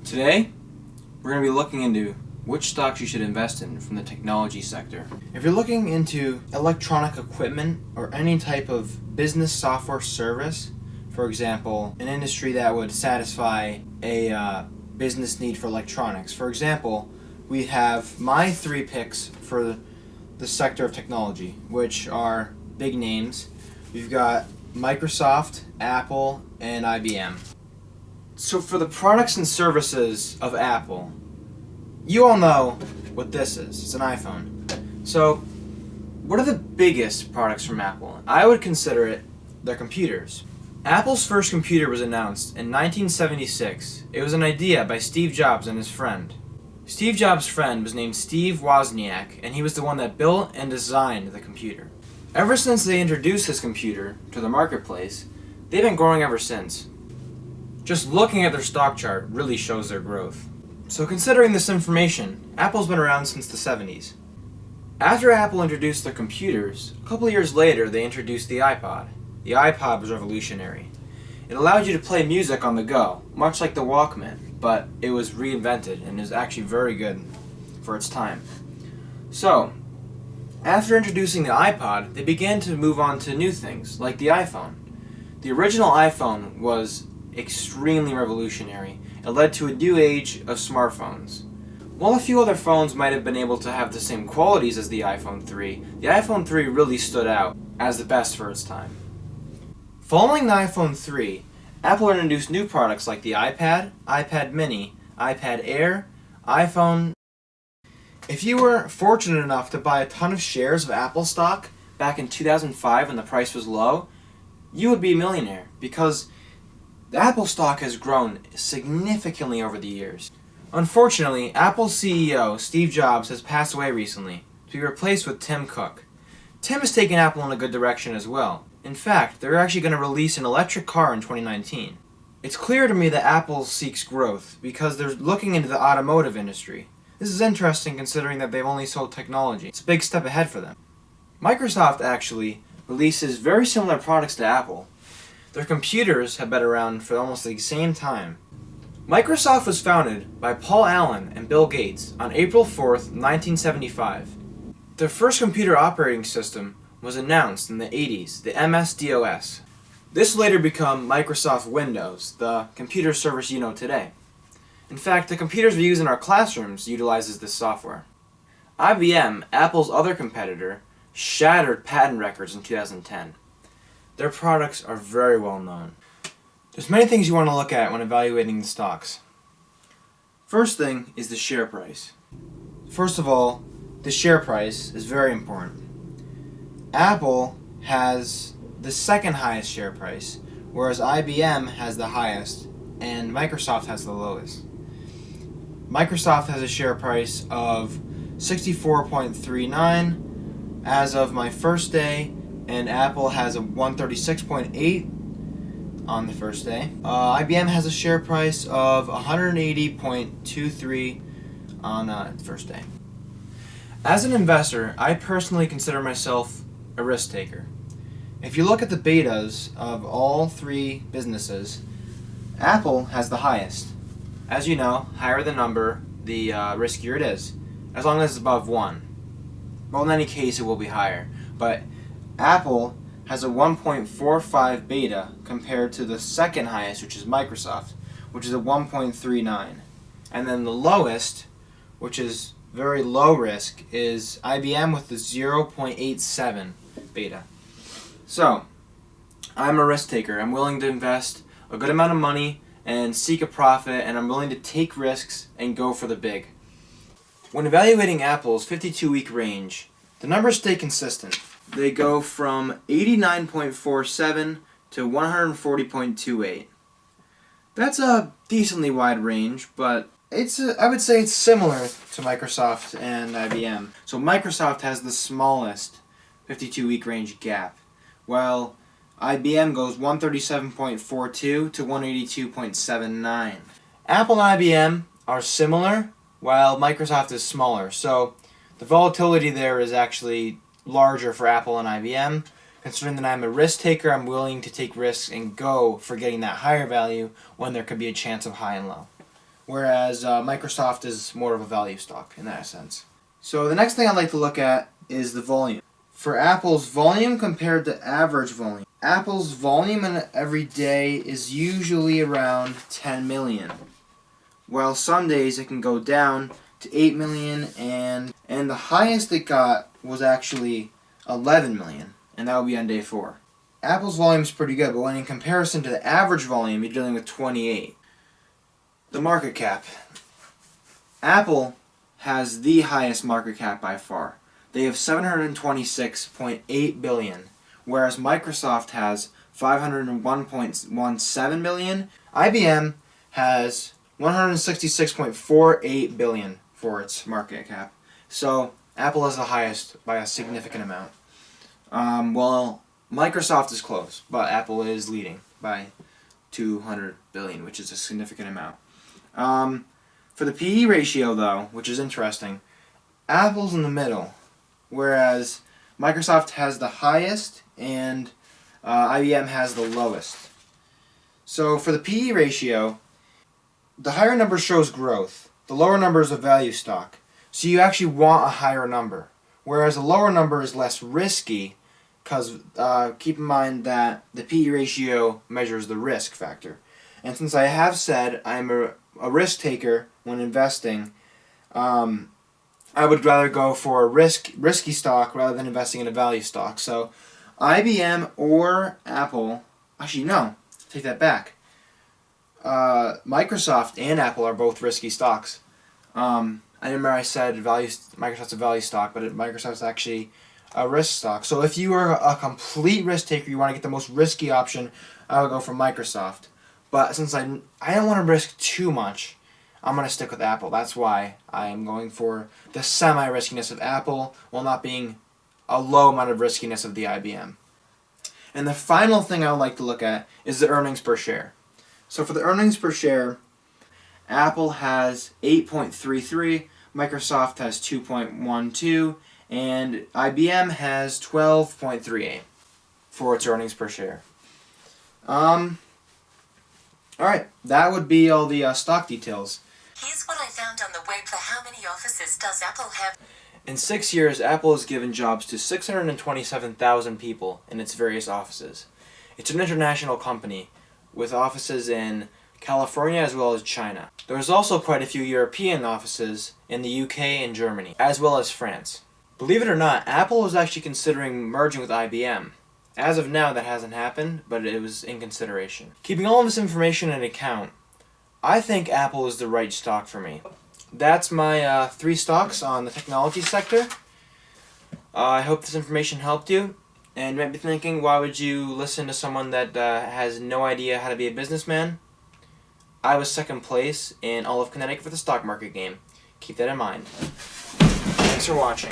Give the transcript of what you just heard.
Today, we're going to be looking into which stocks you should invest in from the technology sector. If you're looking into electronic equipment or any type of business software service, for example, an industry that would satisfy a business need for electronics. For example, we have my 3 picks for the sector of technology, which are big names. We've got Microsoft, Apple, and IBM. So for the products and services of Apple, you all know what this is. It's an iPhone. So what are the biggest products from Apple? I would consider it their computers. Apple's first computer was announced in 1976. It was an idea by Steve Jobs and his friend. Steve Jobs' friend was named Steve Wozniak, and he was the one that built and designed the computer. Ever since they introduced this computer to the marketplace, they've been growing ever since. Just looking at their stock chart really shows their growth. So considering this information, Apple's been around since the 70s. After Apple introduced their computers, a couple of years later they introduced the iPod. The iPod was revolutionary. It allowed you to play music on the go, much like the Walkman, but it was reinvented and is actually very good for its time. So, after introducing the iPod, they began to move on to new things, like the iPhone. The original iPhone was extremely revolutionary. It led to a new age of smartphones. While a few other phones might have been able to have the same qualities as the iPhone 3, the iPhone 3 really stood out as the best for its time. Following the iPhone 3, Apple introduced new products like the iPad, iPad mini, iPad Air, iPhone. If you were fortunate enough to buy a ton of shares of Apple stock back in 2005 when the price was low, you would be a millionaire because the Apple stock has grown significantly over the years. Unfortunately, Apple's CEO, Steve Jobs, has passed away recently to be replaced with Tim Cook. Tim has taken Apple in a good direction as well. In fact, they're actually going to release an electric car in 2019. It's clear to me that Apple seeks growth because they're looking into the automotive industry. This is interesting considering that they've only sold technology. It's a big step ahead for them. Microsoft actually releases very similar products to Apple. Their computers have been around for almost the same time. Microsoft was founded by Paul Allen and Bill Gates on April 4th, 1975. Their first computer operating system was announced in the 80s, the MS-DOS. This later became Microsoft Windows, the computer service you know today. In fact, the computers we use in our classrooms utilizes this software. IBM, Apple's other competitor, shattered patent records in 2010. Their products are very well known. There's many things you want to look at when evaluating the stocks. First thing is the share price. First of all, the share price is very important. Apple has the second highest share price, whereas IBM has the highest and Microsoft has the lowest. Microsoft has a share price of 64.39 as of my first day, and Apple has a 136.8 on the first day. IBM has a share price of 180.23 on the first day. As an investor, I personally consider myself a risk taker. If you look at the betas of all 3 businesses, Apple has the highest. As you know, higher the number, the riskier it is, as long as it's above 1. Well, in any case, it will be higher. But Apple has a 1.45 beta compared to the second highest, which is Microsoft, which is a 1.39. And then the lowest, which is very low risk, is IBM with the 0.87 beta. So, I'm a risk taker. I'm willing to invest a good amount of money and seek a profit, and I'm willing to take risks and go for the big. When evaluating Apple's 52-week range, the numbers stay consistent. They go from 89.47 to 140.28. That's a decently wide range, but I would say it's similar to Microsoft and IBM. So Microsoft has the smallest 52-week range gap, while IBM goes 137.42 to 182.79. Apple and IBM are similar, while Microsoft is smaller. So the volatility there is actually larger for Apple and IBM. Considering that I'm a risk taker, I'm willing to take risks and go for getting that higher value when there could be a chance of high and low. whereas Microsoft is more of a value stock in that sense. So the next thing I'd like to look at is the volume. For Apple's volume compared to average volume, Apple's volume in every day is usually around 10 million, while some days it can go down to 8 million, and the highest it got was actually 11 million, and that would be on day 4. Apple's volume is pretty good, but when in comparison to the average volume, you're dealing with 28. The market cap. Apple has the highest market cap by far. They have 726.8 billion, whereas Microsoft has 501.17 billion. IBM has 166.48 billion for its market cap. So Apple is the highest by a significant amount. Well, Microsoft is close, but Apple is leading by 200 billion, which is a significant amount. For the PE ratio, though, which is interesting, Apple's in the middle, whereas Microsoft has the highest and IBM has the lowest. So for the PE ratio, the higher number shows growth. The lower number is a value stock. So you actually want a higher number, whereas a lower number is less risky, because keep in mind that the PE ratio measures the risk factor. And since I have said I'm a risk taker when investing, I would rather go for a risky stock rather than investing in a value stock. So IBM or Apple, actually no, take that back. Microsoft and Apple are both risky stocks. I remember I said Microsoft's a value stock, but Microsoft's actually a risk stock. So if you are a complete risk taker, you want to get the most risky option, I would go for Microsoft. But since I don't want to risk too much, I'm going to stick with Apple. That's why I am going for the semi-riskiness of Apple while not being a low amount of riskiness of the IBM. And the final thing I would like to look at is the earnings per share. So for the earnings per share, Apple has 8.33, Microsoft has 2.12, and IBM has 12.38 for its earnings per share. Alright, that would be all the stock details. Here's what I found on the web for how many offices does Apple have. In 6 years, Apple has given jobs to 627,000 people in its various offices. It's an international company with offices in California as well as China. There's also quite a few European offices in the UK and Germany, as well as France. Believe it or not, Apple is actually considering merging with IBM. As of now, that hasn't happened, but it was in consideration. Keeping all of this information in account, I think Apple is the right stock for me. That's my 3 stocks on the technology sector. I hope this information helped you. And you might be thinking, why would you listen to someone that has no idea how to be a businessman? I was second place in all of Connecticut for the stock market game. Keep that in mind. Thanks for watching.